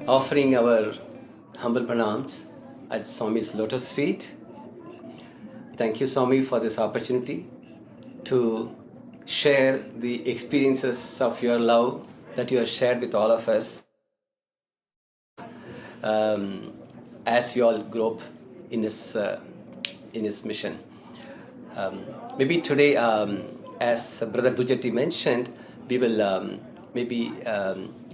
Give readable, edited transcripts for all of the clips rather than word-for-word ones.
offering our humble pranams at Swami's lotus feet. Thank you, Swami, for this opportunity to share the experiences of your love that you have shared with all of us as we all grow up in this mission. Maybe today, as Brother Dujati mentioned, we will maybe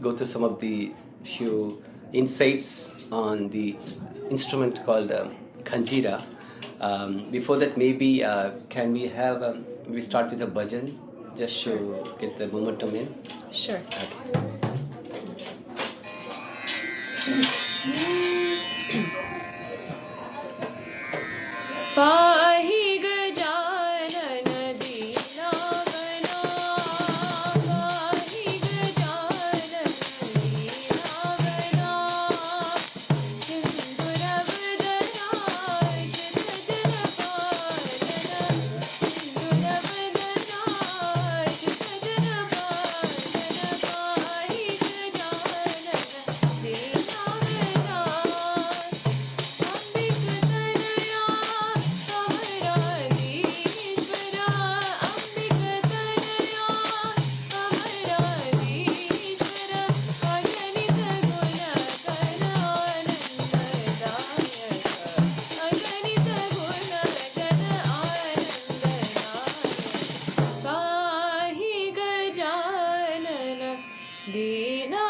go through some of the few insights on the instrument called Kanjira. Before that, maybe can we have we start with a bhajan just to get the momentum in? Sure. Okay. Pahi gajanan dina bana, pahi gajanan dina bana, sindura badana sajna palana, sindura badana sajna palana, pahi gajanan dina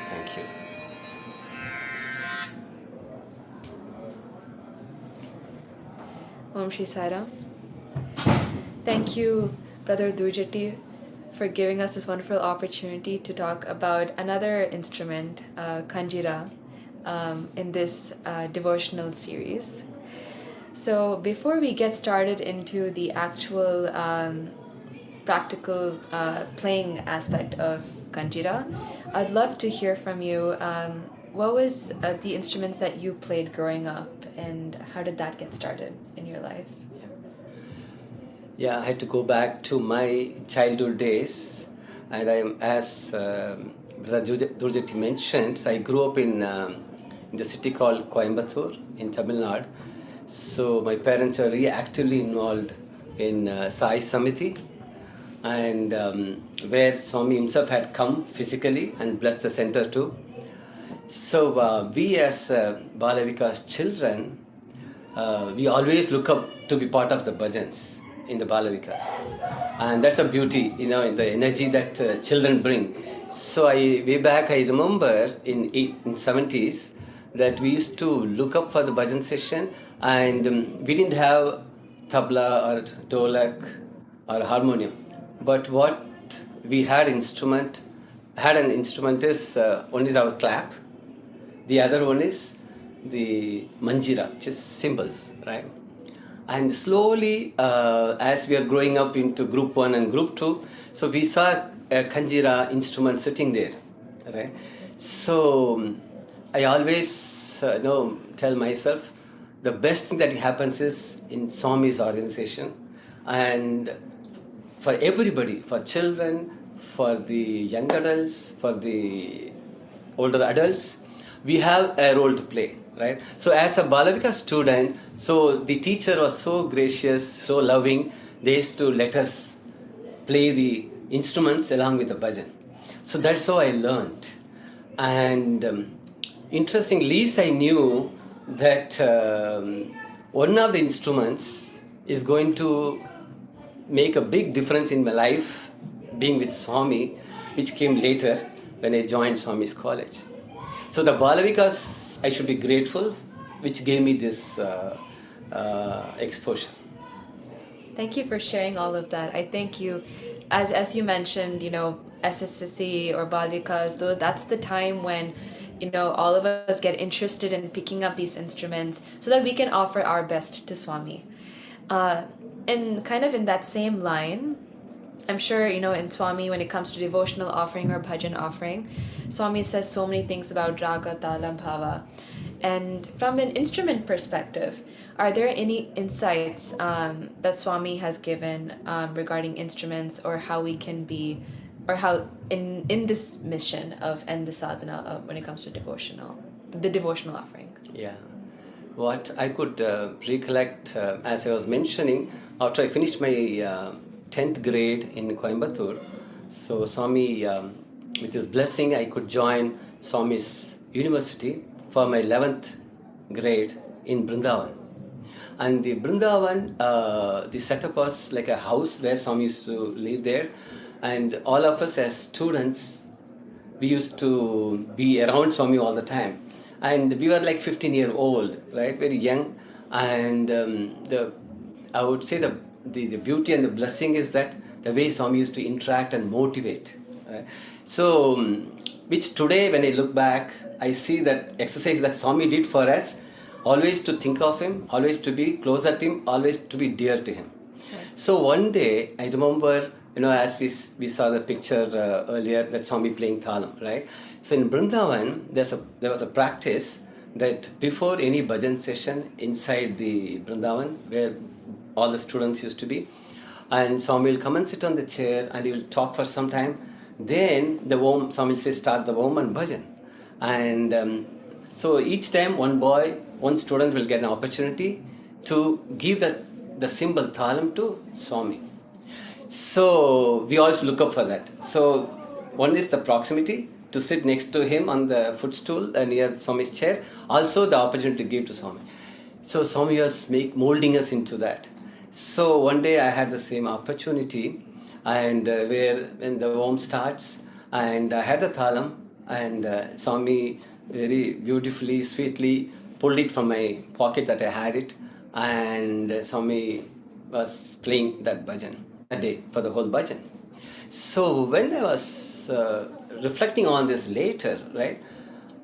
Thank you. Om Shri Sairam. Thank you, Brother Dujati, for giving us this wonderful opportunity to talk about another instrument, Kanjira, in this devotional series. So before we get started into the actual practical playing aspect of Kanjira, I'd love to hear from you. What was the instruments that you played growing up, and how did that get started in your life? Yeah, I had to go back to my childhood days, and as Brother Durjati mentioned, I grew up in the city called Coimbatore in Tamil Nadu. So my parents were really actively involved in Sai Samiti, and where Swami himself had come physically and blessed the center too. So we as Balavikas children, we always look up to be part of the Bhajans in the Balavikas. And that's a beauty, in the energy that children bring. So way back, I remember in 70s that we used to look up for the Bhajan session, and we didn't have tabla or dholak or harmonium. But what we had an instrument is one is our clap, the other one is the manjira, which is cymbals, right? And slowly, as we are growing up into group 1 and group 2, so we saw a Kanjira instrument sitting there, right? So I always tell myself the best thing that happens is in Swami's organization, and for everybody, for children, for the young adults, for the older adults, we have a role to play, right? So as a Balavika student, so the teacher was so gracious, so loving, they used to let us play the instruments along with the bhajan. So that's how I learned. And interestingly, least I knew that one of the instruments is going to make a big difference in my life, being with Swami, which came later when I joined Swami's college. So the Balavikas, I should be grateful, which gave me this exposure. Thank you for sharing all of that. I think you, as you mentioned, SSSC or Balavikas, that's the time when, all of us get interested in picking up these instruments so that we can offer our best to Swami. And kind of in that same line, I'm sure, in Swami, when it comes to devotional offering or bhajan offering, Swami says so many things about raga, tala, bhava. And from an instrument perspective, are there any insights that Swami has given regarding instruments or how we can be or how in this mission of and the sadhana when it comes to the devotional offering? Yeah. What I could recollect, as I was mentioning, after I finished my 10th grade in Coimbatore, so Swami, with his blessing, I could join Swami's university for my 11th grade in Brindavan. And the Brindavan, the setup was like a house where Swami used to live there. And all of us as students, we used to be around Swami all the time. And we were like 15-year-old, right? Very young. And I would say the beauty and the blessing is that the way Swami used to interact and motivate. Right? So, which today when I look back, I see that exercise that Swami did for us, always to think of him, always to be close at him, always to be dear to him. Okay. So one day, I remember, as we saw the picture earlier, that Swami playing Thalam, right? So in Brindavan, there was a practice that before any bhajan session inside the Brindavan, where all the students used to be, and Swami will come and sit on the chair and he will talk for some time. Then Swami will say, start the Om and bhajan. And so each time one student will get an opportunity to give the symbol Thalam to Swami. So we always look up for that. So one is the proximity to sit next to him on the footstool near Swami's chair. Also the opportunity to give to Swami. So Swami was molding us into that. So one day I had the same opportunity, and when the Om starts, and I had the Thalam, and Swami very beautifully, sweetly pulled it from my pocket that I had it, and Swami was playing that bhajan that day for the whole bhajan. So when I was reflecting on this later, right,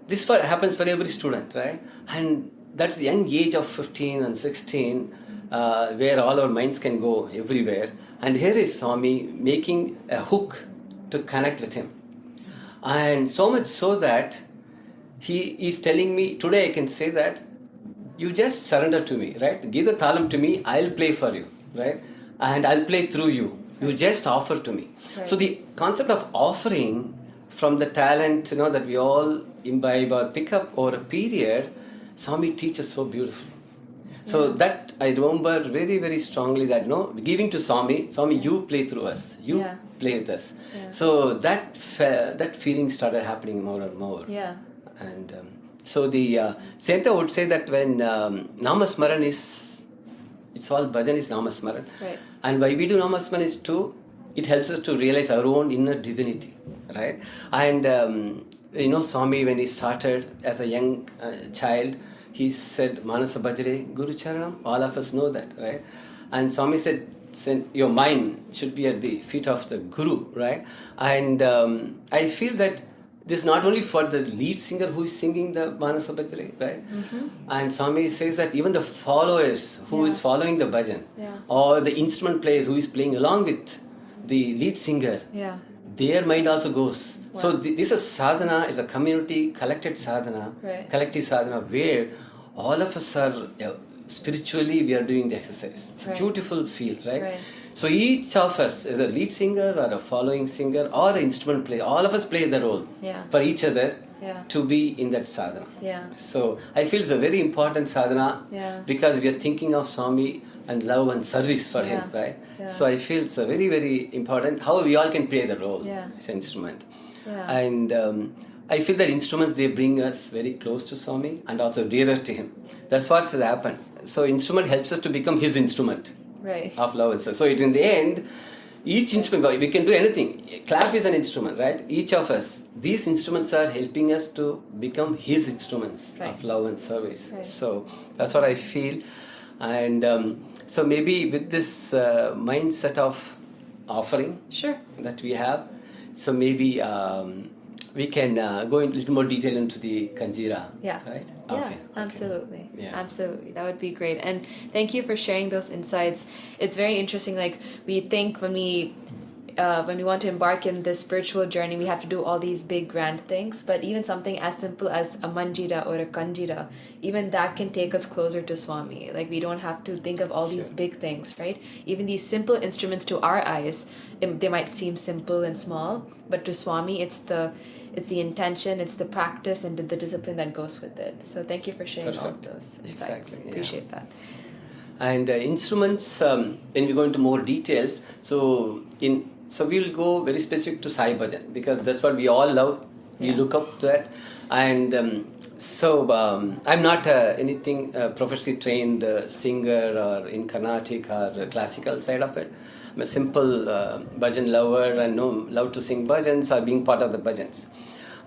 this happens for every student, right, and that's the young age of 15 and 16, where all our minds can go everywhere, and here is Swami making a hook to connect with him, and so much so that he is telling me, today I can say that you just surrender to me, right? Give the Thalam to me, I'll play for you, right? And I'll play through you. You just offer to me. Right. So the concept of offering from the talent, that we all imbibe or pick up over a period, Swami teaches so beautifully. So that I remember very, very strongly that, giving to Swami, you play through us. You play with us. Yeah. So that feeling started happening more and more. Yeah. And so the same thing I would say that when Namasmaran it's all bhajan is Namasmaran. Right. And why we do Namasmaran is it helps us to realize our own inner divinity, right? And Swami, when he started as a young child, he said, Manasa Bhajare Guru Charanam. All of us know that, right? And Swami said, your mind should be at the feet of the Guru, right? And I feel that this is not only for the lead singer who is singing the Manasa Bhajare, right? Mm-hmm. And Swami says that even the followers who is following the bhajan, or the instrument players who is playing along with the lead singer, their mind also goes. Wow. So this is sadhana, it's a community, collected sadhana, collective sadhana, where all of us are spiritually we are doing the exercise. It's a beautiful feel, right? So each of us is a lead singer or a following singer or an instrument player. All of us play the role for each other to be in that sadhana. Yeah. So I feel it's a very important sadhana because we are thinking of Swami and love and service for him, right? Yeah. So I feel it's a very, very important how we all can play the role as an instrument. Yeah. And I feel that instruments, they bring us very close to Swami and also dearer to him. That's what's happened. So instrument helps us to become his instrument. Right. Of love and stuff. So in the end, each instrument, we can do anything. Clap is an instrument, right? Each of us, these instruments are helping us to become his instruments of love and service. Right. So that's what I feel. And so maybe with this mindset of offering that we have, so maybe we can go in a little more detail into the Kanjira. Yeah. Right? Yeah, okay. Absolutely. Yeah. Absolutely. That would be great. And thank you for sharing those insights. It's very interesting. Like, we think when we when we want to embark in this spiritual journey, we have to do all these big grand things. But even something as simple as a manjira or a kanjira, even that can take us closer to Swami. Like, we don't have to think of all these big things, right? Even these simple instruments to our eyes, they might seem simple and small, but to Swami, it's the intention, it's the practice, and the discipline that goes with it. So thank you for sharing all of those insights. Exactly, yeah. Appreciate that. And instruments, when we go into more details, so we'll go very specific to Sai Bhajan, because that's what we all love. We look up to that. And I'm not anything professionally trained singer or in Carnatic or classical side of it. I'm a simple bhajan lover and love to sing bhajans or being part of the bhajans.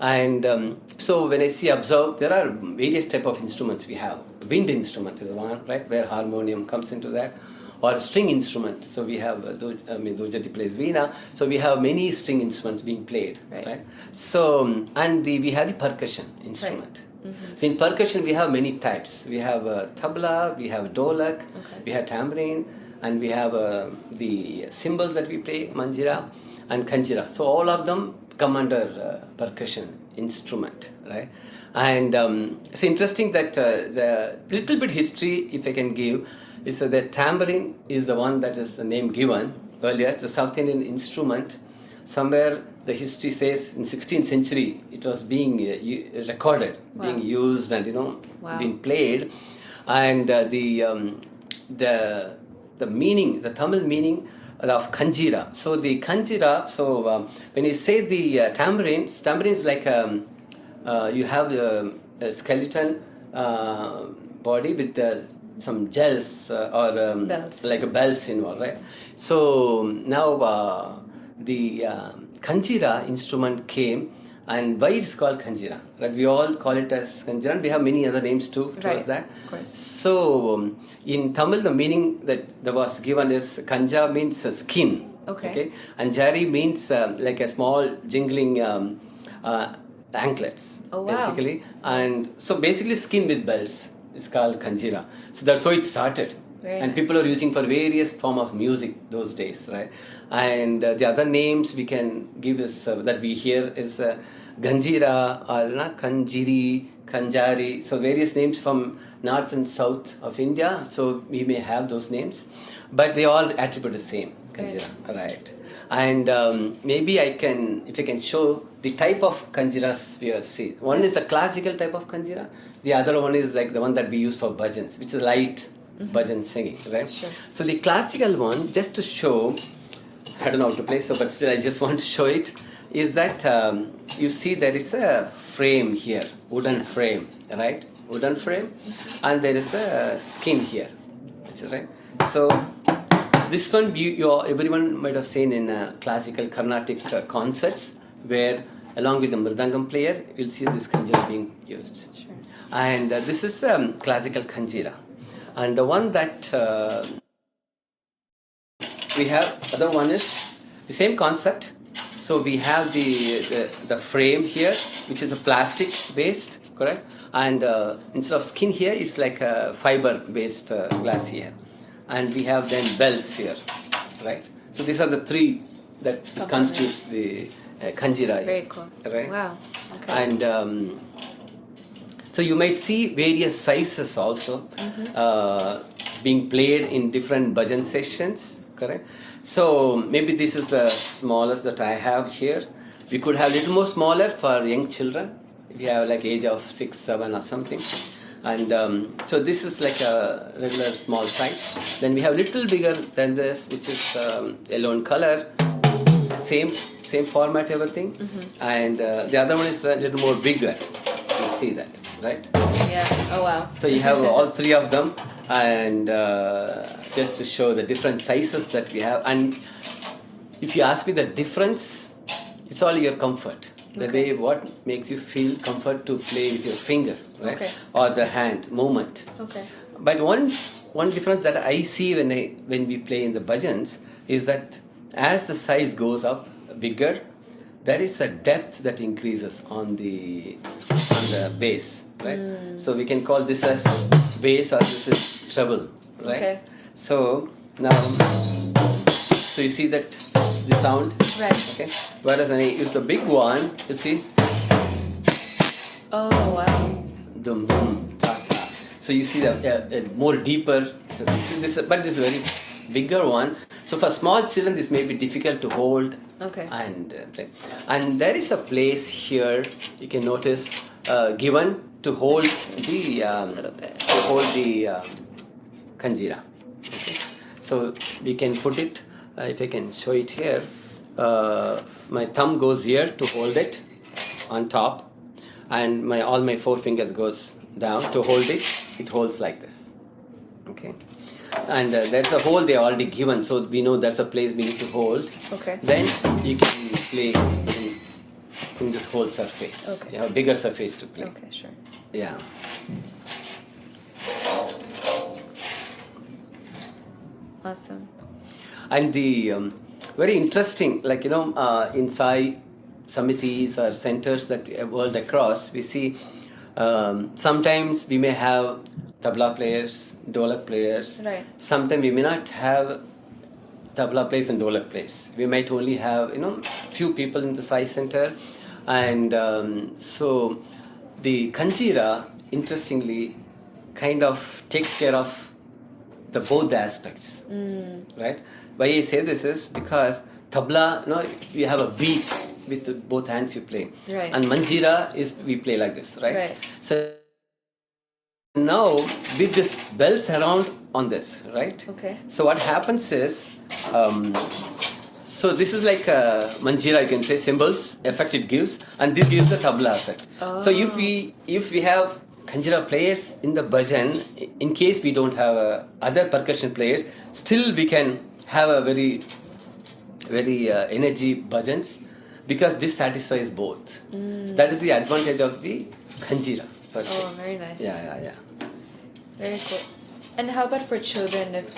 And so when I observe, there are various type of instruments we have. Wind instrument is one, right, where harmonium comes into that, or string instrument. So we have Durjati plays veena. So we have many string instruments being played, right? So and we have the percussion instrument. Mm-hmm. So in percussion we have many types. We have tabla, we have dolak, we have tambourine, and we have the cymbals that we play, manjira and kanjira. So all of them come under percussion instrument, right? And it's interesting that the little bit history, if I can give, is that tambourine is the one that is the name given earlier. It's a South Indian instrument. Somewhere the history says in 16th century it was being recorded, being used and being played, and the meaning, the Tamil meaning of Kanjira. So the Kanjira, so when you say the tambourine is like you have a skeleton body with some gels or bells. like a bells involved, right? So now the Kanjira instrument came, and why it's called Kanjira, right? We all call it as Kanjira, and we have many other names too towards that. Of course. So in Tamil, the meaning that was given is Kanja means skin, okay, and Jari means like a small jingling anklets, basically, and so basically skin with bells is called Kanjira. So that's how it started. And people are using for various form of music those days, right? And the other names we can give is that we hear is Ganjira or Kanjiri, Kanjari. So various names from north and south of India. So we may have those names, but they all attribute the same Kanjira, right? And maybe if I can show the type of Kanjiras we see. One is a classical type of Kanjira. The other one is like the one that we use for bhajans, which is light bhajan singing, right? Sure. So the classical one, just to show, I don't know how to play, so but still I just want to show it, is that you see there is a frame here, wooden frame, right? Wooden frame, and there is a skin here, which is right. So this one everyone might have seen in classical Carnatic concerts, where along with the mridangam player, you'll see this kanjira being used. Sure. And this is classical kanjira. And the one that we have, other one is the same concept. So we have the frame here, which is a plastic based, correct? And instead of skin here, it's like a fiber based glass here. And we have then bells here, right? So these are the three that constitutes the Kanjira. Very cool. Right? Wow. Okay. And so you might see various sizes also being played in different bhajan sessions, correct? So maybe this is the smallest that I have here. We could have a little more smaller for young children, if you have like age of 6, 7 or something. And so this is like a regular small size. Then we have little bigger than this, which is yellow in color, same format, everything. And the other one is a little more bigger. You see that, right? Yeah. Oh wow. So you have all three of them, and just to show the different sizes that we have. And if you ask me the difference, it's all your comfort. The way what makes you feel comfort to play with your finger, right? Or the hand movement. Okay. But one difference that I see when we play in the bhajans is that as the size goes up bigger, there is a depth that increases on the bass, right? So we can call this as bass, or this is treble, right? Okay. So now, so you see that the sound. Right. Okay. Whereas when I use the big one, you see, Oh, wow. dum dum ta ta. So you see the more deeper. So but this is very bigger one. So for small children, this may be difficult to hold. Okay. And play. And there is a place here you can notice given to hold the little bit. Kanjira. Okay. So we can put it. If I can show it here, my thumb goes here to hold it on top, and all my four fingers goes down to hold it. It holds like this. Okay. And there's a hole they already given, so we know that's a place we need to hold. Okay. Then you can play in this whole surface. Okay. You have a bigger surface to play. Okay, sure. Yeah. Awesome. And the very interesting, like in Sai Samitis or centers that world across, we see sometimes we may have tabla players, dolak players. Right. Sometimes we may not have tabla players and dolak players. We might only have few people in the Sai center, and so the Kanjira, interestingly, kind of takes care of both the aspects, right? Why I say this is because tabla, you have a beat with both hands you play, Right. and manjira is we play like this, right? Right. So now with this bells around on this, right? Okay. So what happens is, so this is like a manjira, you can say, symbols effect it gives, and this gives the tabla effect. So if we have Kanjira players in the bhajan, in case we don't have other percussion players, still we can have a very energy bhajans, because this satisfies both. So that is the advantage of the Kanjira. Oh, very nice. Yeah. Very cool. And how about for children, if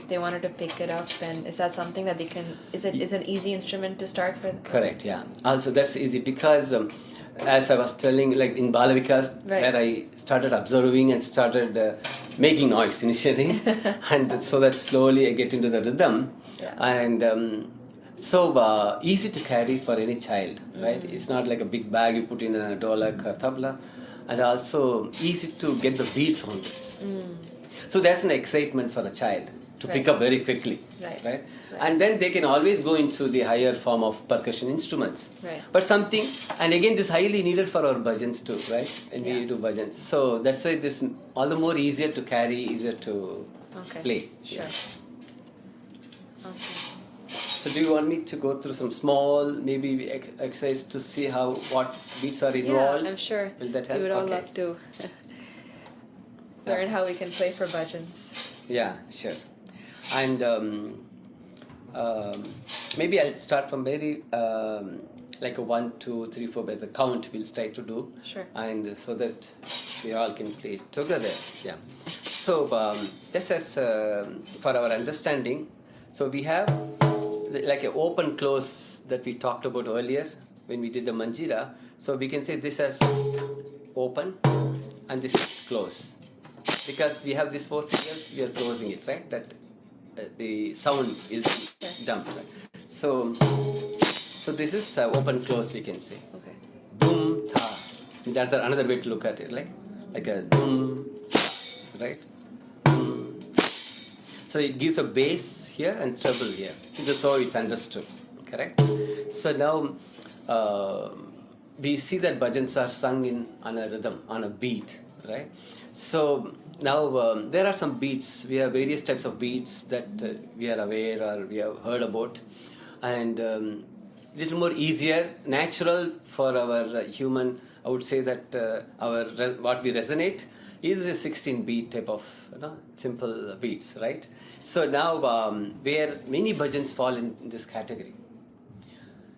they wanted to pick it up, and is that something that they can? Is an easy instrument to start for? Correct. Yeah. Also, that's easy because as I was telling, like in Balavikas, Right. where I started observing and started making noise initially, and so that slowly I get into the rhythm, Yeah. and so easy to carry for any child, right? It's not like a big bag you put in a dolak or tabla, and also easy to get the beats on this. So that's an excitement for a child to pick Right. up very quickly, Right. right? And then they can always go into the higher form of percussion instruments. Right. But something, and again, this highly needed for our bhajans too, right? And we Yeah. do bhajans. So that's why this all the more easier to carry, easier to Okay. play. Sure. Awesome. So do you want me to go through some small, maybe exercise to see what beats are involved? Yeah, I'm sure. Will that help? We would all Okay. love to learn how we can play for bhajans. Yeah, sure. And maybe I'll start from very like a 1, 2, 3, 4 by the count. We'll try to do. Sure. And so that we all can play together. Yeah. So just as for our understanding, so we have like an open close that we talked about earlier when we did the manjira. So we can say this as open and this is close. Because we have these 4 fingers, we are closing it, right? That the sound is dumped. Right? So this is open close, we can say. Okay. Dum tha. That's another way to look at it, like a dum tha, right? Dum. So it gives a bass here and treble here. So it's understood, correct? So now we see that bhajans are sung on a rhythm, on a beat, right? So now there are some beats. We have various types of beats that we are aware or we have heard about, and little more easier, natural for our human. I would say that what we resonate is a 16 beat type of simple beats, right? So now where many bhajans fall in this category,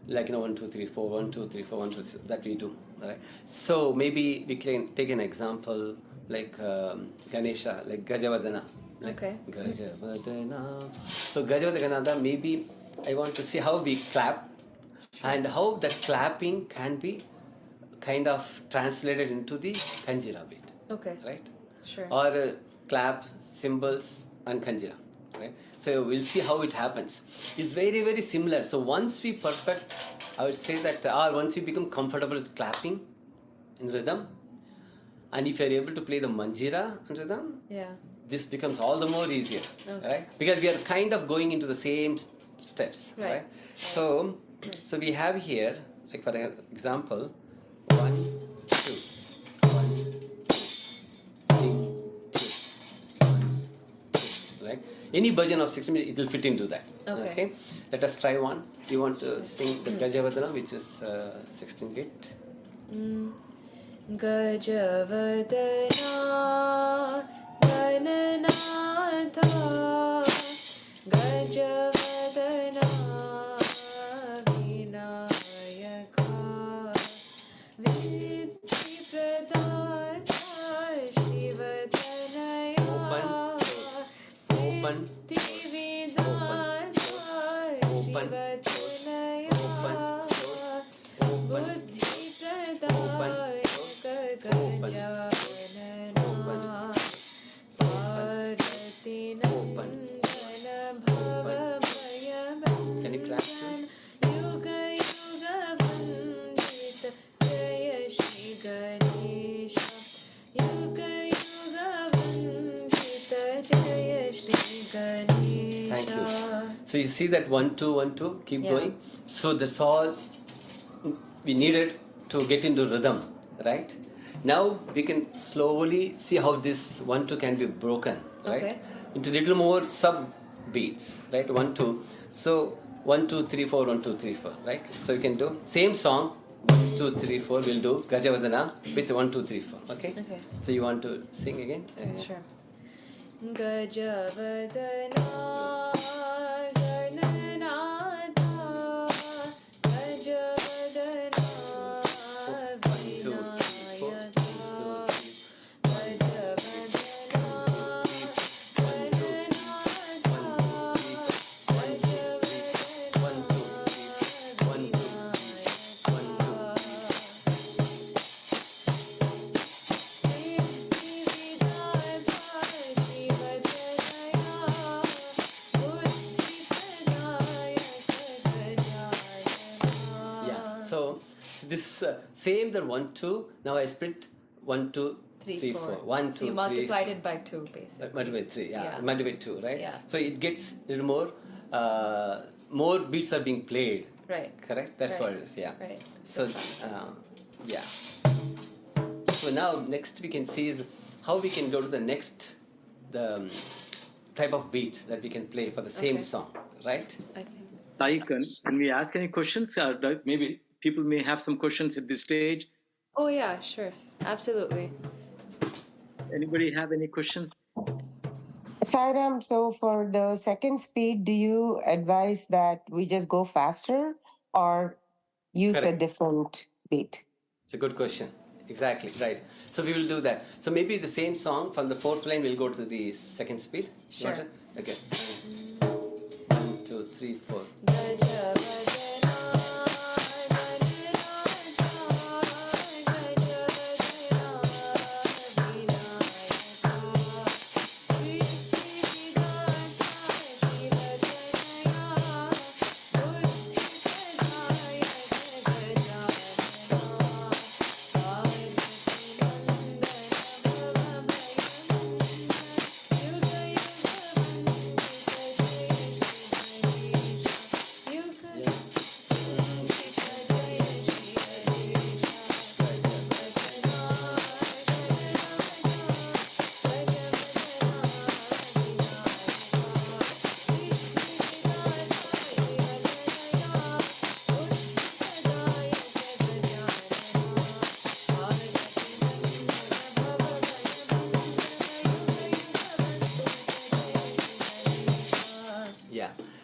like 1, 2, 3, 4, 1, 2, 3, 4, 1, 2, 3, that we do, right? So maybe we can take an example like Ganesha, like Gajavadana. Like Okay. Gajavadana. So Gajavadana, maybe I want to see how we clap and how that clapping can be kind of translated into the Kanjira beat, Okay. right? Sure. Or clap, cymbals and Kanjira. right? So we'll see how it happens. It's very, very similar. So once we perfect, I would say that, or once you become comfortable with clapping in rhythm, and if you're able to play the manjira in rhythm, Yeah. this becomes all the more easier, Okay. right? Because we are kind of going into the same steps, right? So we have here, like for example, 1, 2, 1, 2, 3, 2, 1, 2, right? Any bhajan of 60 minutes, it will fit into that. Okay. Let us try one. You want to sing the Gajavadana, which is 16 bit. Gajavadana Gananatha Gajavadana Vinayaka Vidhipradata Shivatanaya Siddhividata Shivatanaya Buddhipradaya Gajanana Paratinandana Bhavabhayaman Can you clap? Yuga Yuga Vandita Jaya Shri Ganesha Yuga Yuga Vandita Jaya Shri Ganesha. Thank you. So you see that 1 2 1 2, keep going. So that's all we needed to get into rhythm, right? Now we can slowly see how this 1 2 can be broken, right? Okay. Into little more sub beats, right? 1 2. So 1 2 3 4 1 2 3 4, right? So you can do same song 1 2 3 4. We'll do Gajavadana with 1 2 3 4. Okay. Okay. So you want to sing again? Sure. Gajavadana Gananatha Gajavadana Vinayaka Gajavadana This same the 1 2. Now I split 1 2 3 4. 1 2 So you 3, multiplied it by 2 basically. multiply 3, multiply 2, right? Yeah. So it gets a little more beats are being played. Right. Correct? That's what it is, yeah. Right. So, yeah. So now next we can see is how we can go to the next type of beat that we can play for the same song, right? I think. Sai, can we ask any questions? Maybe people may have some questions at this stage. Oh yeah, sure. Absolutely. Anybody have any questions? Sairam, so for the second speed, do you advise that we just go faster or use a Correct. different beat? It's a good question. Exactly, right. So we will do that. So maybe the same song from the fourth line, we'll go to the second speed. Sure. Got it? Okay. 1 2 3 4.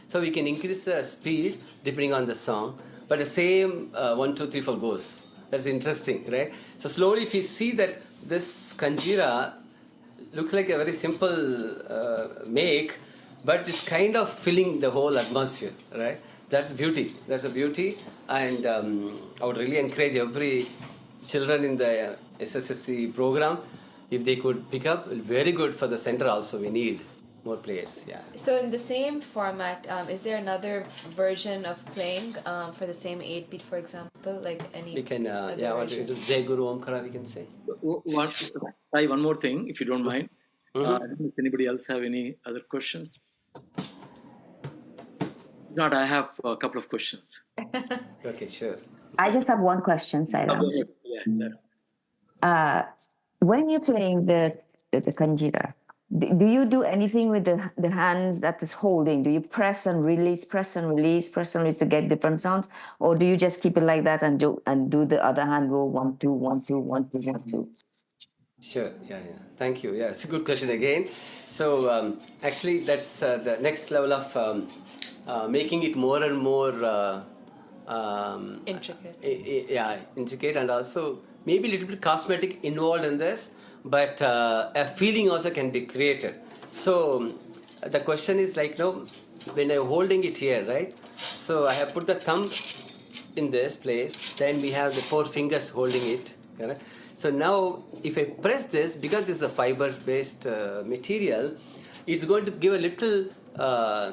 So we can increase the speed depending on the song, but the same 1 2 3 4 goes. That's interesting, right? So slowly, if you see that this Kanjira looks like a very simple make, but it's kind of filling the whole atmosphere, right? That's beauty. That's a beauty, and I would really encourage every children in the SSSC program, if they could pick up, very good for the center also we need. more players. Yeah. So in the same format, is there another version of playing for the same 8-beat, for example, like any? We can other what do we version? do? Jai Guru Omkara, we can say. One more thing, if you don't mind. Mm-hmm. I don't know if anybody else have any other questions. If not, I have a couple of questions. Okay, sure. I just have one question, Sairam. Yeah, sir. When you're playing the Kanjira, do you do anything with the hands that is holding? Do you press and release, press and release, press and release to get different sounds? Or do you just keep it like that and do the other hand go 1, 2, 1, 2, 1, 2, 1, 2? Sure. Yeah. Thank you. Yeah, it's a good question again. So actually, that's the next level of making it more and more Intricate. intricate, and also maybe a little bit cosmetic involved in this, but a feeling also can be created. So the question is like, when I'm holding it here, right? So I have put the thumb in this place, then we have the 4 fingers holding it, correct? So now if I press this, because this is a fiber based material, it's going to give a little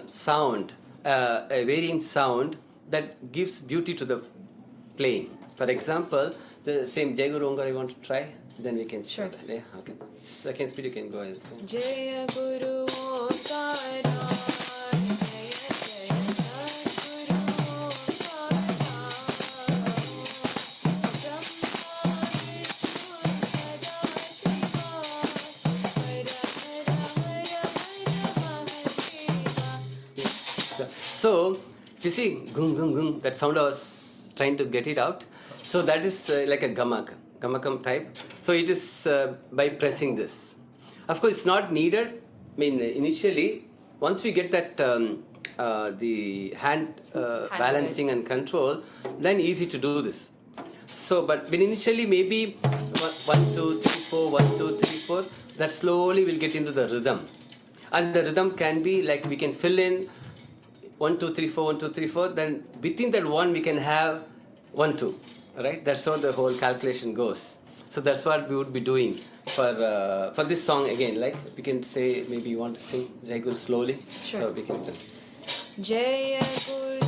sound, a varying sound that gives beauty to the playing. For example, the same Jai Guru Ongar I want to try, then we can show that. Yeah, okay. Second speed you can go ahead. Jaya Guru Onkara, So, you see, gung, gung, gung, that sound I was trying to get it out. So that is like a gamakam type. So it is by pressing this. Of course, it's not needed. I mean, initially, once we get that the hand balancing and control, then easy to do this. So, but when initially maybe 1, 2, 3, 4, 1, 2, 3, 4, that slowly will get into the rhythm. And the rhythm can be like we can fill in 1, 2, 3, 4, 1, 2, 3, 4. Then within that one we can have 1, 2. Right? That's how the whole calculation goes. So that's what we would be doing for this song again. Like we can say maybe you want to sing Jai Guru slowly. Sure. So we can do. Jaya Guru.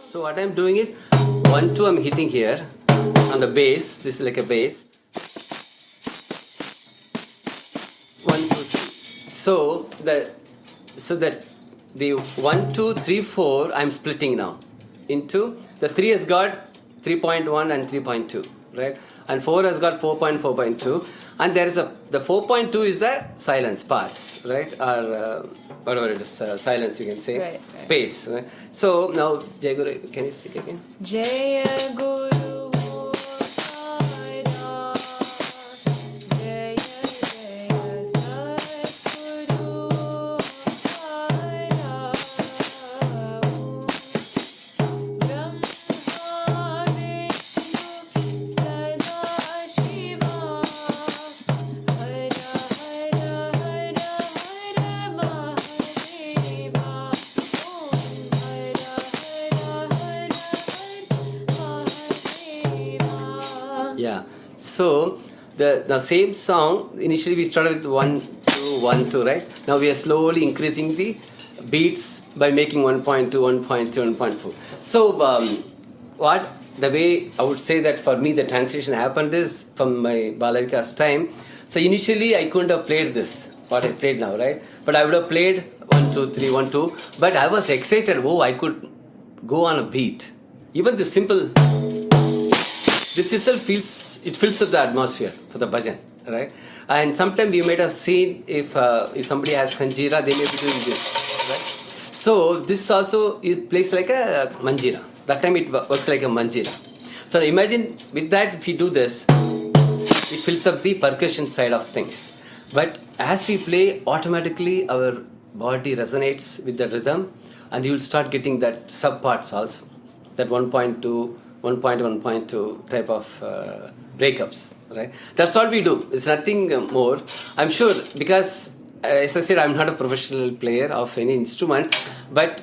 So what I'm doing is 1, 2 I'm hitting here on the bass. This is like a bass. 1, 2, 3. So that the 1, 2, 3, 4 I'm splitting now into the 3 has got 3.1 and 3.2, right? And 4 has got 4.4.2, and there is the 4.2 is the silence pass, right? Or whatever it is, silence you can say, Right. space. Right? So now Jai Guru, can you sing again? Jaya Guru Yeah. So the same song, initially we started with 1, 2, 1, 2, right? Now we are slowly increasing the beats by making 1.2, 1.3, 1.4. So the way I would say that for me the transition happened is from my Balavika's time. So initially I couldn't have played this, what I played now, right? But I would have played 1, 2, 3, 1, 2. But I was excited, I could go on a beat. Even the simple, this itself fills up the atmosphere for the bhajan, right? And sometimes you might have seen if somebody has Kanjira, they may be doing this, right? So this also it plays like a manjira. That time it works like a manjira. So imagine with that if you do this, it fills up the percussion side of things. But as we play, automatically our body resonates with the rhythm, and you will start getting that sub parts also, that 1.2, 1.1.2 type of breakups, right? That's what we do. It's nothing more. I'm sure because, as I said, I'm not a professional player of any instrument, but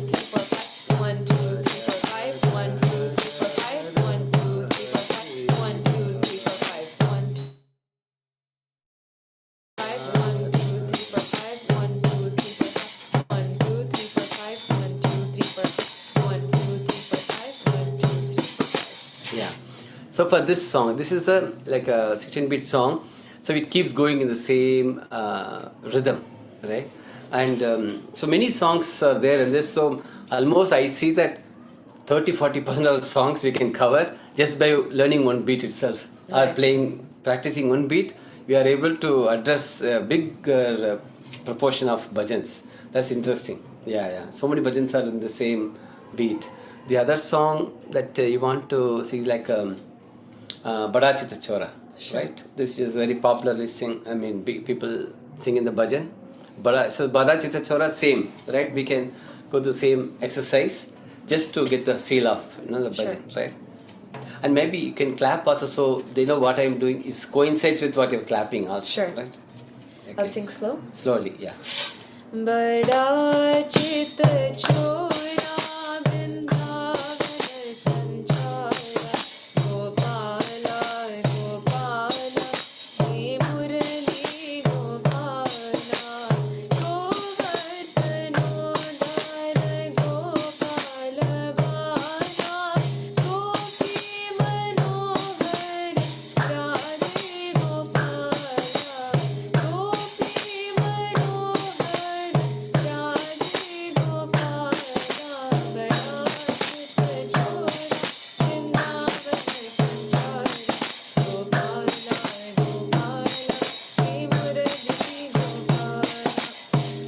three, four, five. 1, 2, 3, 4, 5. 1, 2, 3, 4, 5. 1, 2, 3, 4, 5. 1, So for this song, this is a like a 16-beat song, so it keeps going in the same rhythm, right? And so many songs are there in this. So almost I see that 30-40% of the songs we can cover just by learning one beat itself, or practicing one beat. We are able to address a big proportion of bhajans. That's interesting. Yeah. So many bhajans are in the same beat. The other song that you want to see, like Bada Chita Chora, right? This is very popularly people sing in the bhajan. So Bada Chita Chora, same, right? We can go to the same exercise just to get the feel of the bhajan, right? And maybe you can clap also, so they know what I'm doing is coincides with what you're clapping also. Sure. Right? Okay. I'll sing slow. Slowly, yeah. Bada chita chora vrindavan sanchara Gopala Gopala he murali Gopala Govardhano Dhara Gopala Bala Gopi Manohar Radhe Gopala Gopi Manohar Radhe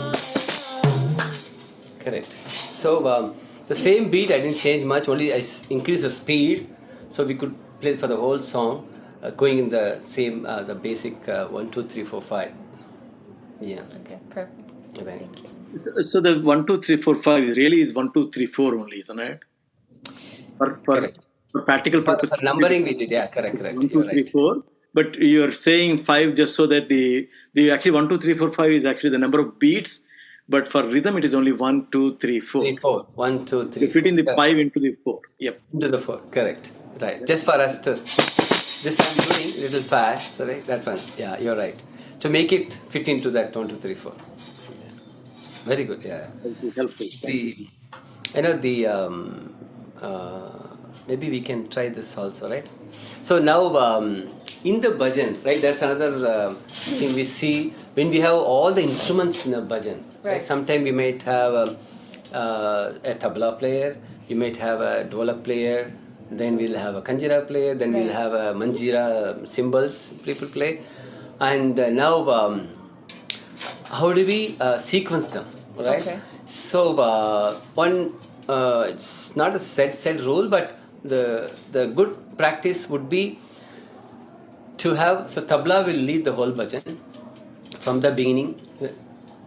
Gopala Correct. So the same beat, I didn't change much, only I increased the speed, so we could play for the whole song, going in the same, the basic 1, 2, 3, 4, 5. Yeah. Okay, perfect. Right. Thank you. So the 1, 2, 3, 4, 5 really is 1, 2, 3, 4 only, isn't it? Correct. For practical purposes. For numbering we did, yeah, correct. 1, 2, You're 3, right. 4. But you're saying 5 just so that the actually 1, 2, 3, 4, 5 is actually the number of beats. But for rhythm, it is only 1, 2, 3, 4. 3, 4. 1, 2, 3. You fit in the Correct. 5 into the 4. Yep. Into the 4, correct. Right. Just for us to, this I'm doing little fast, so right? That one. Yeah, you're right. To make it fit into that 1, 2, 3, 4. Yeah. Very good, yeah. That's helpful. Maybe we can try this also, right? So now in the bhajan, right, that's another thing we see when we have all the instruments in a bhajan. Right. Sometimes we might have a tabla player, we might have a dholak player, then we'll have a kanjira player, then we'll have a manjira cymbals people play. And now how do we sequence them, right? Okay. So it's not a set rule, but the good practice would be to have, so tabla will lead the whole bhajan from the beginning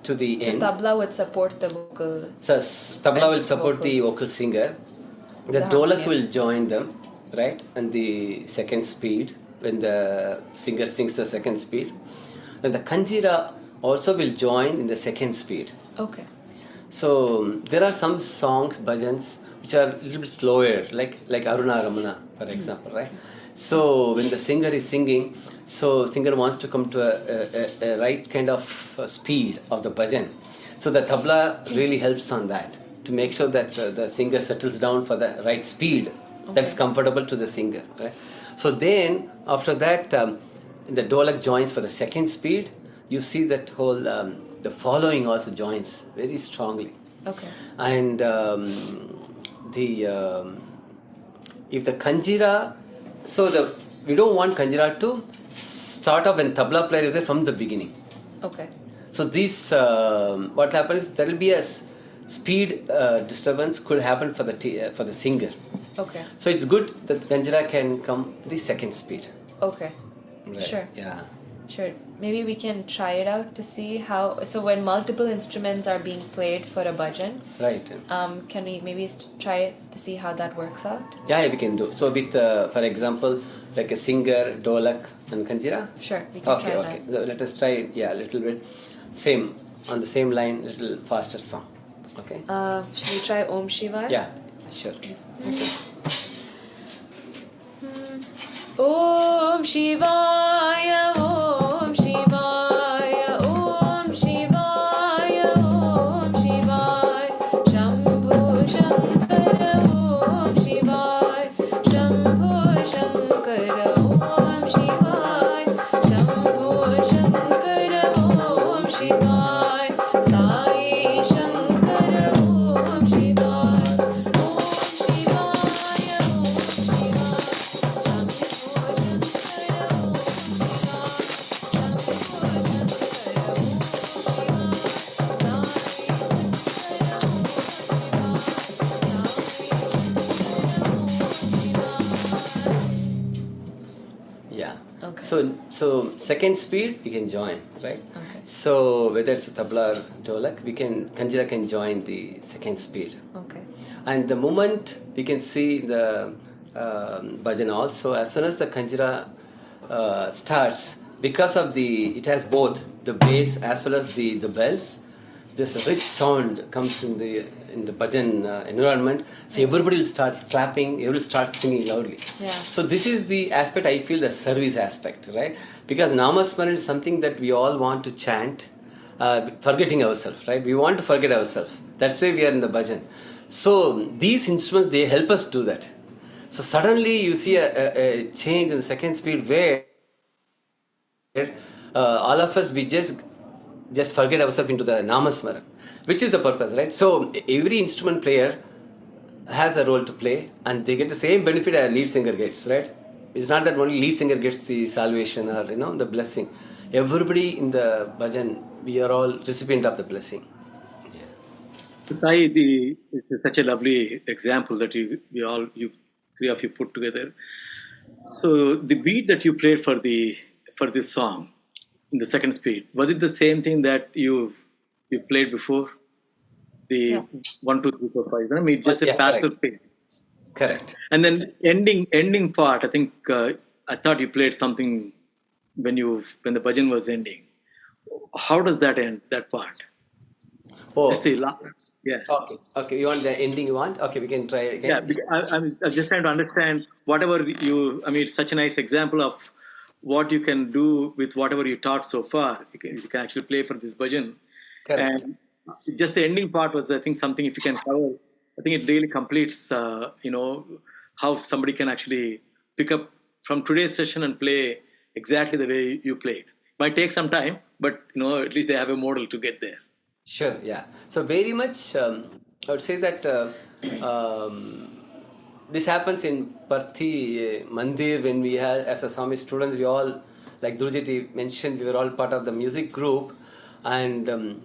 to the end. So tabla would support the vocal. So tabla will support the vocal singer. The dholak will join them, right? And the second speed, when the singer sings the second speed. Then the kanjira also will join in the second speed. Okay. So there are some songs, bhajans, which are a little bit slower, like Aruna Ramana, for example, right? So when the singer is singing, so singer wants to come to a right kind of speed of the bhajan. So the tabla really helps on that, to make sure that the singer settles down for the right speed that's comfortable to the singer, right? So then after that, the dholak joins for the second speed. You see that whole the following also joins very strongly. Okay. And if the kanjira, so we don't want kanjira to start off when tabla player is there from the beginning. Okay. So this what happens, there will be a speed disturbance could happen for the singer. Okay. So it's good that kanjira can come the second speed. Okay. Right. Sure. Yeah. Sure. Maybe we can try it out to see how. So when multiple instruments are being played for a bhajan, Right. can we maybe try to see how that works out? Yeah, we can do. So with, for example, like a singer, dholak, and kanjira. Sure, we can try Okay. So let us try it. Yeah, a little bit. Same on the same line, little faster song. Okay. Should we try Om Shivaya? Yeah. Sure. Okay. Om Shivaya, Om Shivaya, Om Shivaya, Om Shivaya, Shambho Shankara, Om Shivaya, Shambho Shankara, Om Shivaya, Shambho Shankara, Om Shivaya, Sai Shankara, Om Shivaya, Om Shivaya, Om Shivaya. Yeah. Okay. So second speed we can join, right? Okay. So whether it's a tabla or dholak, Kanjira can join the second speed. Okay. And the moment we can see the bhajan also, as soon as the Kanjira starts, because of it has both the bass as well as the bells, this rich sound comes in the bhajan environment. So everybody will start clapping, everybody will start singing loudly. Yeah. So this is the aspect I feel, the service aspect, right? Because Namasmaran is something that we all want to chant, forgetting ourselves, right? We want to forget ourselves. That's why we are in the bhajan. So these instruments, they help us do that. So suddenly you see a change in the second speed where all of us, we just forget ourselves into the Namasmaran, which is the purpose, right? So every instrument player has a role to play and they get the same benefit a lead singer gets, right? It's not that only lead singer gets the salvation or the blessing. Everybody in the bhajan, we are all recipient of the blessing. Sai, it's such a lovely example that you three of you put together. So the beat that you played for this song in the second speed, was it the same thing that you played before? The Yeah. 1, 2, 3, 4, 5. I mean, just a Yeah, faster correct. pace. Correct. And then ending part. I think I thought you played something when the bhajan was ending. How does that end? That part? Just Oh, the yeah. okay. You want the ending you want? Okay, we can try it Yeah, again. I'm just trying to understand whatever I mean, it's such a nice example of what you can do with whatever you taught so far. You can actually play for this bhajan. Correct. And just the ending part was, I think, something if you can cover, I think it really completes, how somebody can actually pick up from today's session and play exactly the way you played. Might take some time, but, at least they have a model to get there. Sure, yeah. So very much, I would say that um, this happens in Parthi Mandir when we had, as a Swami students, we all, like Durjiti mentioned, we were all part of the music group, and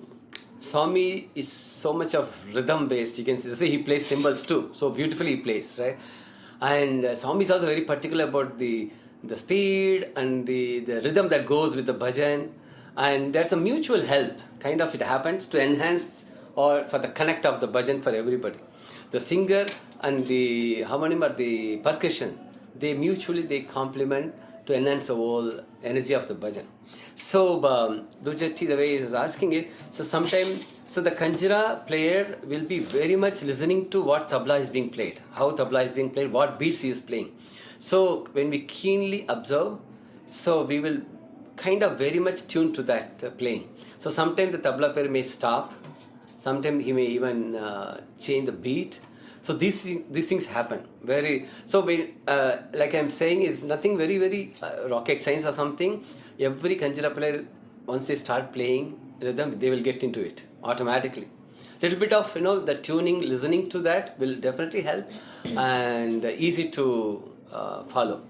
Swami is so much of rhythm based. You can see, so he plays cymbals too, so beautifully he plays, right? And Swami is also very particular about the speed and the rhythm that goes with the bhajan, and there's a mutual help kind of, it happens to enhance or for the connect of the bhajan for everybody. The singer and the harmonium or the percussion, they complement to enhance the whole energy of the bhajan. So Dujati, the way he is asking it, so sometimes, so the Kanjira player will be very much listening to what tabla is being played, how tabla is being played, what beats he is playing. So when we keenly observe, so we will kind of very much tuned to that playing. So sometimes the tabla player may stop, sometimes he may even change the beat. So these things happen so when, like I'm saying, is nothing very rocket science or something. Every Kanjira player, once they start playing rhythm, they will get into it automatically. Little bit of the tuning, listening to that will definitely help, and easy to follow.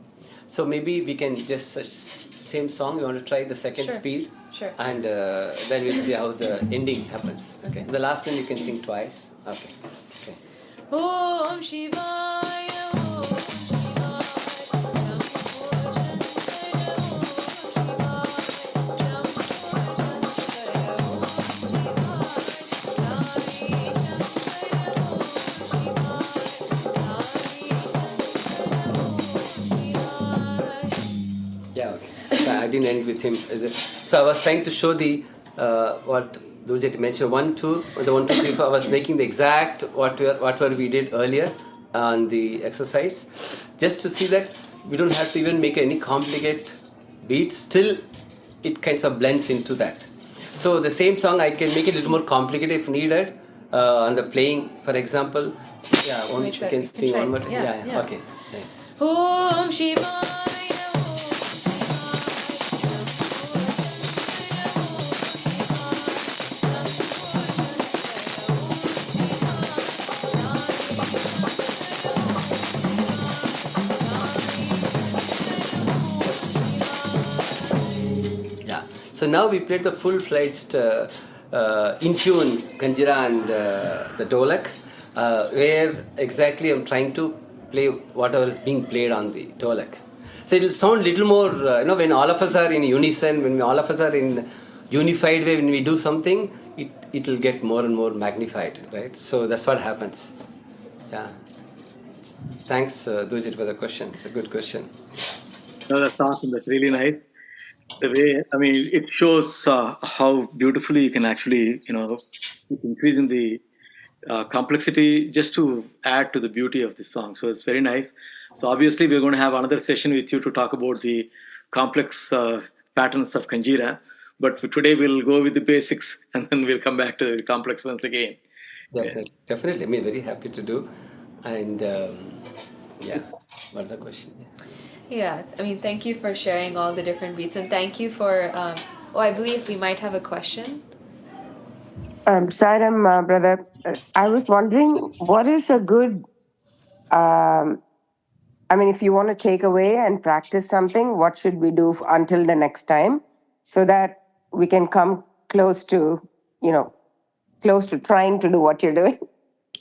So maybe we can just same song. You want to try the second Sure. speed, Sure. and then we'll see how the ending happens. Okay. The last one you can sing twice. Okay. Om Shivaya, Om Yeah, okay. So I didn't end with him. So I was trying to show the what Durjati mentioned, 1, 2, the 1, 2, 3, 4. I was making the exact whatever we did earlier on the exercise, just to see that we don't have to even make any complicated beats. Still, it kind of blends into that. So the same song I can make it a little more complicated if needed. On the playing, for example, you can sing one more. Yeah. Okay. Yeah. Om Shivaya. So now we played the full-fledged in tune Kanjira and the Dolak, where exactly I'm trying to play whatever is being played on the Dolak. So it will sound little more, when all of us are in unison, when all of us are in unified way, when we do something, it will get more and more magnified, right? So that's what happens. Yeah. Thanks, Dujit, for the question. It's a good question. No, that's awesome. That's really nice. The way, I mean, it shows how beautifully you can actually, keep increasing the complexity just to add to the beauty of the song. So it's very nice. So obviously we're going to have another session with you to talk about the complex patterns of Kanjira. But for today we'll go with the basics and then we'll come back to the complex ones again. Definitely. I mean, very happy to do. And what's the question? Yeah, I mean, thank you for sharing all the different beats, and thank you for. I believe we might have a question. Sairam, brother, I was wondering what is a good. I mean, if you want to take away and practice something, what should we do until the next time, so that we can come close to, close to trying to do what you're doing?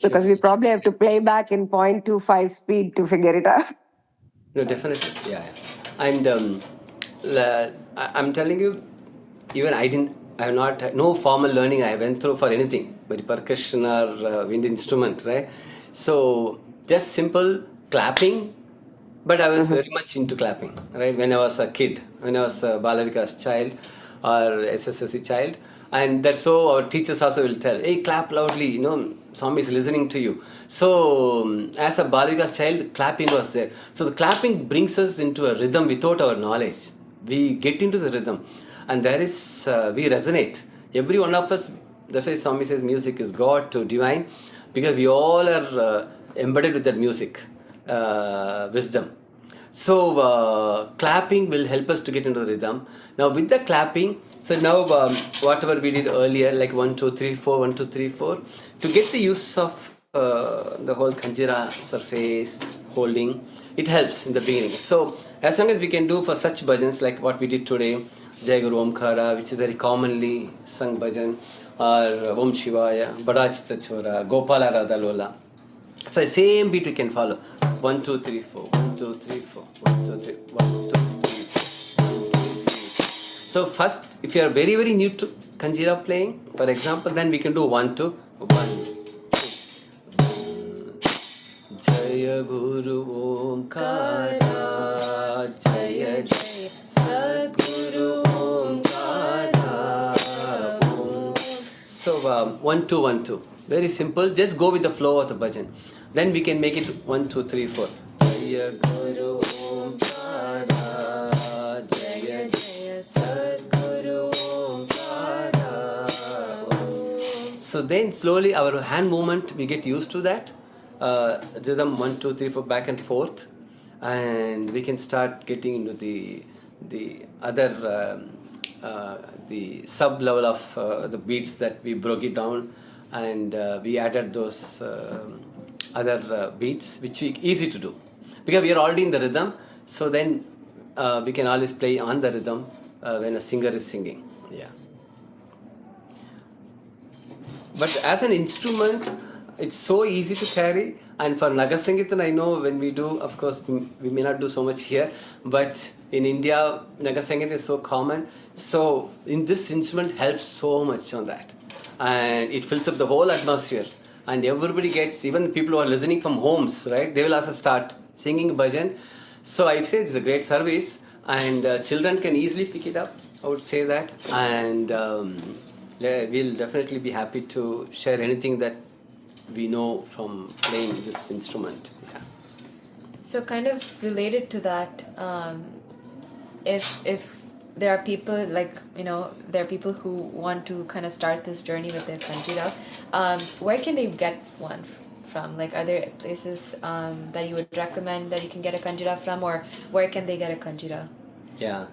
Because we probably have to play back in 0.25 speed to figure it out. No, definitely. Yeah. And I'm telling you, even I have not, no formal learning I went through for anything, whether percussion or wind instrument, right? So just simple clapping, but I was very much into clapping, right? When I was a kid, when I was a Balavika's child or SSSC child. And that's so our teachers also will tell, hey, clap loudly, Swami is listening to you. So as a Balavika's child, clapping was there. So the clapping brings us into a rhythm without our knowledge. We get into the rhythm. And there is, we resonate. Every one of us, that's why Swami says music is God to divine, because we all are embedded with that music, wisdom. So clapping will help us to get into the rhythm. Now with the clapping, so now whatever we did earlier, like 1, 2, 3, 4, 1, 2, 3, 4, to get the use of the whole Kanjira surface holding, it helps in the beginning. So as long as we can do for such bhajans like what we did today, Jai Guru Omkara, which is very commonly sung bhajan, or Om Shivaya, Badachita Chora, Gopala Radha Lola. So the same beat we can follow. 1, 2, 3, 4, 1, 2, 3, 4, 1, 2, 3, 1, 2, 3, 1, 2, 3. So first, if you are very, very new to Kanjira playing, for example, then we can do 1, 2, 1, 2. Jaya Guru Omkara, Jaya Jaya Sadguru Omkara. So 1, 2, 1, 2. Very simple. Just go with the flow of the bhajan. Then we can make it 1, 2, 3, 4. Jaya Guru Omkara, Jaya Jaya Sadguru Omkara. So then slowly our hand movement, we get used to that. Rhythm 1, 2, 3, 4, back and forth. And we can start getting into the other, the sub level of the beats that we broke it down. And we added those other beats, which is easy to do because we are already in the rhythm. So then we can always play on the rhythm when a singer is singing. Yeah. But as an instrument, it's so easy to carry. And for Nagasangeetan, I know when we do, of course, we may not do so much here, but in India, Nagasangeetan is so common. So in this instrument helps so much on that. And it fills up the whole atmosphere. And everybody gets, even people who are listening from homes, right? They will also start singing bhajan. So I say this is a great service, and children can easily pick it up. I would say that. And we'll definitely be happy to share anything that we know from playing this instrument. Yeah. So kind of related to that, if there are people like, there are people who want to kind of start this journey with their Kanjira, where can they get one from? Like, are there places that you would recommend that you can get a Kanjira from, or where can they get a Kanjira? Yeah.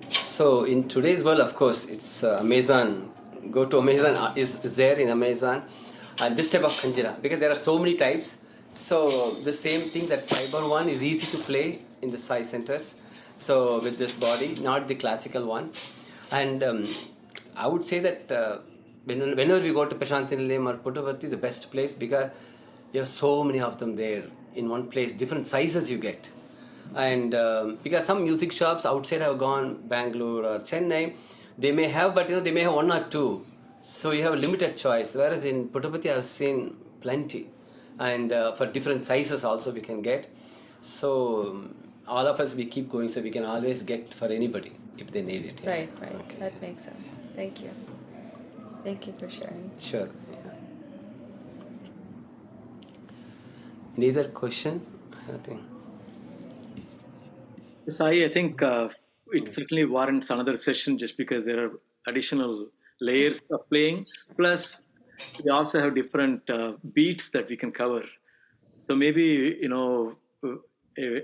So in today's world, of course, it's Amazon. Go to Amazon, is there in Amazon. This type of Kanjira, because there are so many types. So the same thing, that fiber one is easy to play in the Sai centers. So with this body, not the classical one. And I would say that whenever we go to Prashanthinilayam or Puttaparthi, the best place, because you have so many of them there in one place, different sizes you get. And because some music shops outside have gone, Bangalore or Chennai, they may have, but they may have one or two. So you have a limited choice. Whereas in Puttaparthi, I have seen plenty. And for different sizes also we can get. So all of us, we keep going, so we can always get for anybody if they need it. Yeah. Right. Okay. That makes sense. Thank you. Thank you for sharing. Sure. Yeah. Any other question? I think. Sai, I think it certainly warrants another session, just because there are additional layers of playing. Plus, we also have different beats that we can cover. So maybe,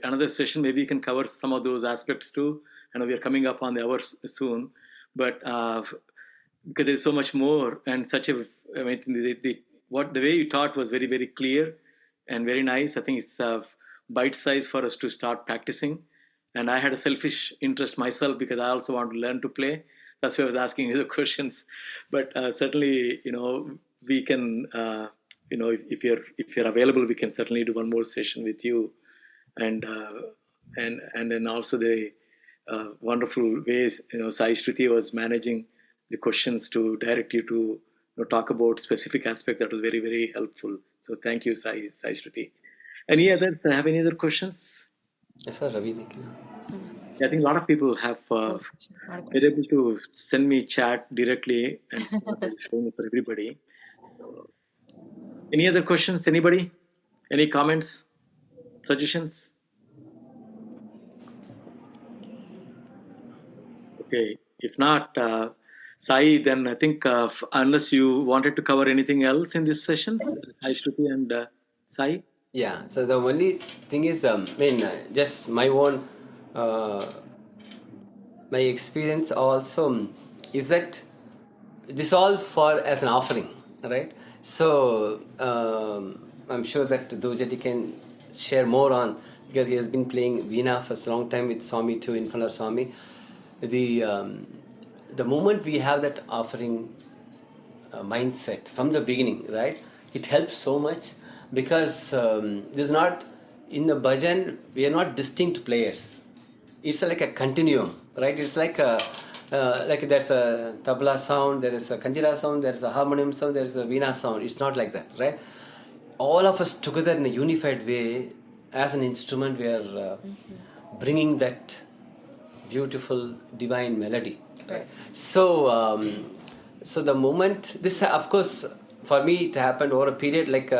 another session, maybe you can cover some of those aspects too. I know we are coming up on the hour soon, but because there's so much more, and such a, I mean, the way you taught was very, very clear and very nice. I think it's bite size for us to start practicing. And I had a selfish interest myself, because I also want to learn to play. That's why I was asking you the questions. But certainly, we can, if you're available, we can certainly do one more session with you. And then also the wonderful ways, Sai Shruthi was managing the questions to direct you to talk about specific aspect. That was very, very helpful. So thank you, Sai Shruthi. Any others have any other questions? Yes, sir, Ravi. Thank you. I think a lot of people have been able to send me chat directly and showing it for everybody. So, any other questions? Anybody? Any comments? Suggestions? Okay. If not, Sai, then I think unless you wanted to cover anything else in this session, Sai Shruti and Sai. Yeah, so the only thing is, just my own, my experience also is that this all for as an offering, right? So I'm sure that Dojati can share more on, because he has been playing Veena for a long time with Swami too, in front of Swami. The moment we have that offering mindset from the beginning, right? It helps so much, because this is not, in the bhajan, we are not distinct players. It's like a continuum, right? It's like there's a tabla sound, there is a kanjira sound, there is a harmonium sound, there is a veena sound. It's not like that, right? All of us together in a unified way, as an instrument, we are bringing that beautiful divine melody. Right. So the moment this, of course, for me it happened over a period, like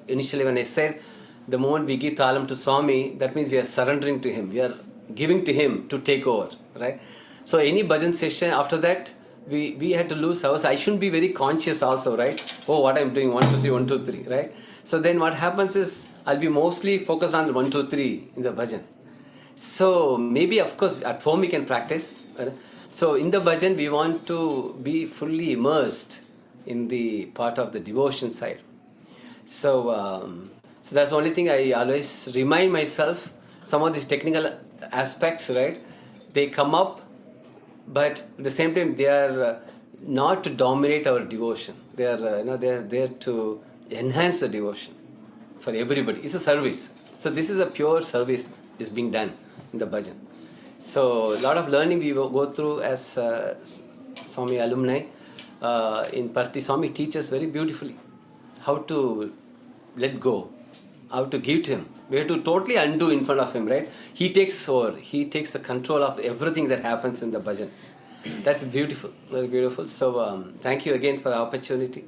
initially when I said, the moment we give talam to Swami, that means we are surrendering to him, we are giving to him to take over, right? So any bhajan session after that, we had to lose ours. I shouldn't be very conscious also, right? Oh, what I'm doing, 1 2 3 1 2 3, right? So then what happens is, I'll be mostly focused on 1 2 3 in the bhajan. So maybe, of course, at home we can practice. So in the bhajan, we want to be fully immersed in the part of the devotion side. So that's the only thing I always remind myself. Some of these technical aspects, right? They come up, but at the same time, they are not to dominate our devotion. They are, they are there to enhance the devotion for everybody. It's a service. So this is a pure service is being done in the bhajan. So a lot of learning we will go through as Swami alumni. In Parthi, Swami teaches very beautifully how to let go, how to give to him. We have to totally undo in front of him, right? He takes over. He takes the control of everything that happens in the bhajan. That's beautiful, very beautiful. So thank you again for the opportunity.